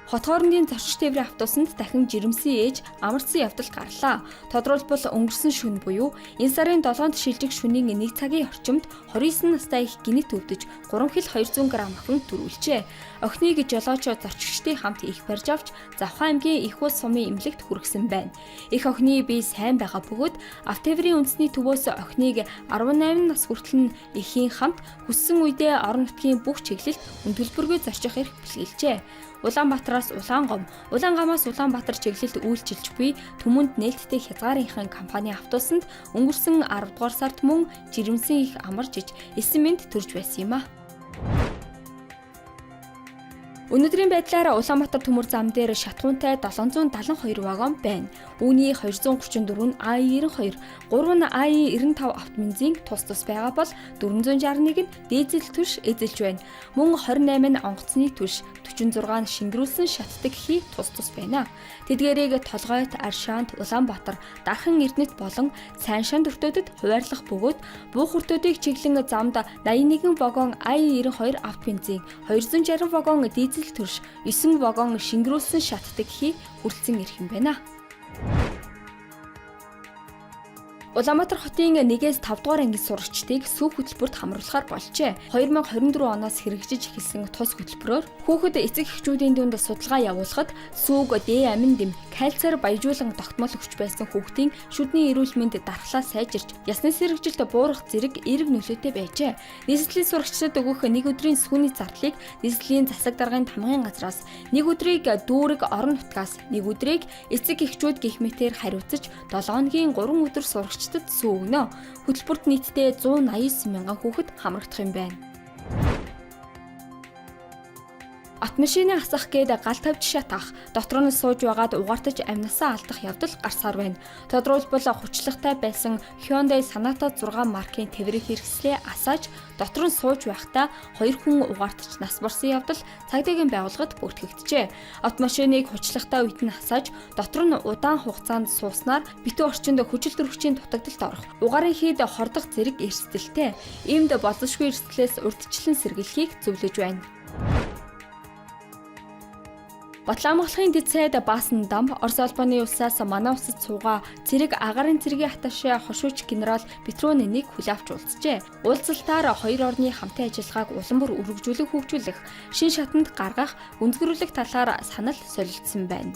Хот хоорондын зорчигч тээврийн автобусанд дахин жирэмсэн ээж амарсан явдал гарлаа. Тодорхойлбол өнгөрсөн шөнө буюу энэ сарын 7-нд шилжих шөнийн 1 цагийн орчимд 29 настай их гинэт өвдөж 3 кг 200 г охин төрүүлжээ. Охиныг жолооч зорчигчдын хамт их барьж авч Завхан аймгийн их ус сумын эмнэлэгт хүргэсэн байна. Их охины бие сайн байгаа бөгөөд автотээврийн үндэсний төвөөс охиныг 18 нас хүртэл нь эхийн хамт хүссэн үедээ орон нутгийн бүх чиглэлд төлбөргүй зорчих эрх бэлгэлжээ. Улаанбаатараас Улаангом, Улаангамаас Улаанбаатар чиглэлд үйлчилж буй Түмэнд нээлттэй хязгаарынхан компани автобусанд өнгөрсөн 10 дугаар сард мөн жирэмсэн их амарч иж 9 мэнд төрж байсан юм а. Өнөөдрийн байдлаар Улаанбаатар төмөр зам дээр шатхуунтай 772 вагон байна. Үүний 234 нь АИ-92, 3 нь АИ-95 автомобилийн тус байгаа бол 461 нь дизель түвш эзэлж байна. Мөн 28 нь онгоцны түвш, 46 нь шингэрүүлсэн шатдаг хий тус байна. Тэдгээрийг Толгойт, Аршаант, Улаанбаатар, Дархан Эрдэнэт болон Сайн Шанд өртөөдөд хуваарлах бөгөөд буух өртөөдийг чиглэн замд 81 вагон АИ-92 автомобилийн, 260 вагон дизель төрш 9 вагон шингэрүүлсэн шатдаг хий хүрэлцэн ирэх юм байна. Улаанбаатар хотын 1-5 дугаар ангийн сурагчдыг сүүх хөтөлбөрт хамруулахаар болжээ. 2024 оноос хэрэгжиж эхэлсэн тус хөтөлбөрөөр хүүхэд эцэг эхчүүдийн дунд судалгаа явуулахад сүүг, дээ амин дэм, кальциар баяжуулан тогтмол өгч байсан хүүхдийн шүдний эрүүл мэнд дархлаа сайжирч, ясны сэргэжилт буурах зэрэг эерэг нөлөөтэй байжээ. Нийслэлийн сурагчдад өгөх нэг өдрийн сүүний зардлыг нийслэлийн засаг даргын тамгын газраас, нэг өдрийг дүүрэг орон нутгаас, нэг өдрийг эцэг эхчүүд гэх мэтээр хариуцаж 7 хоногийн 3 өдөр сурагч сүү өгнө. Хөтөлбөрт нийтдээ 189 мянган хүүхэд хамрагдах юм байна. Автомашины асах гээд гал тавьж шатах, дотор нь сууж байгаад угаартаж амнасаа алдах явдал гарсаар байна. Тодорхойлбол хүчлагтай байсан Hyundai Sonata 6 маркийн тээврийн хэрэгслээ асааж дотор нь сууж байхдаа 2 хүн угаартаж нас барсан явдал цагдаагийн байгууллагад бүртгэгджээ. Автомашиныг хүчлагтай үед нь асааж дотор нь удаан хугацаанд сууснаар битүү орчинд хүчил төрөгчийн дутагдалд орох, угаарын хийд хордох зэрэг эрсдэлтэй. Иймд болзошгүй эрсдлээс урьдчилан сэргийлэхийг зөвлөж байна. Батламгалахын дэд сайд Баасан дам Орос улбаны улсаас манай улсад суугаа цэрэг агарын цэргийн атташе хошууч генерал Петронинийг хүлээн авч уулзжээ. Уулзалтаар хоёр орны хамтын ажиллагааг улам бүр өргөжүүлэх хөгжүүлэх, шин шатанд гаргах, гүнзгийрүүлэх талаар санал солилцсон байна.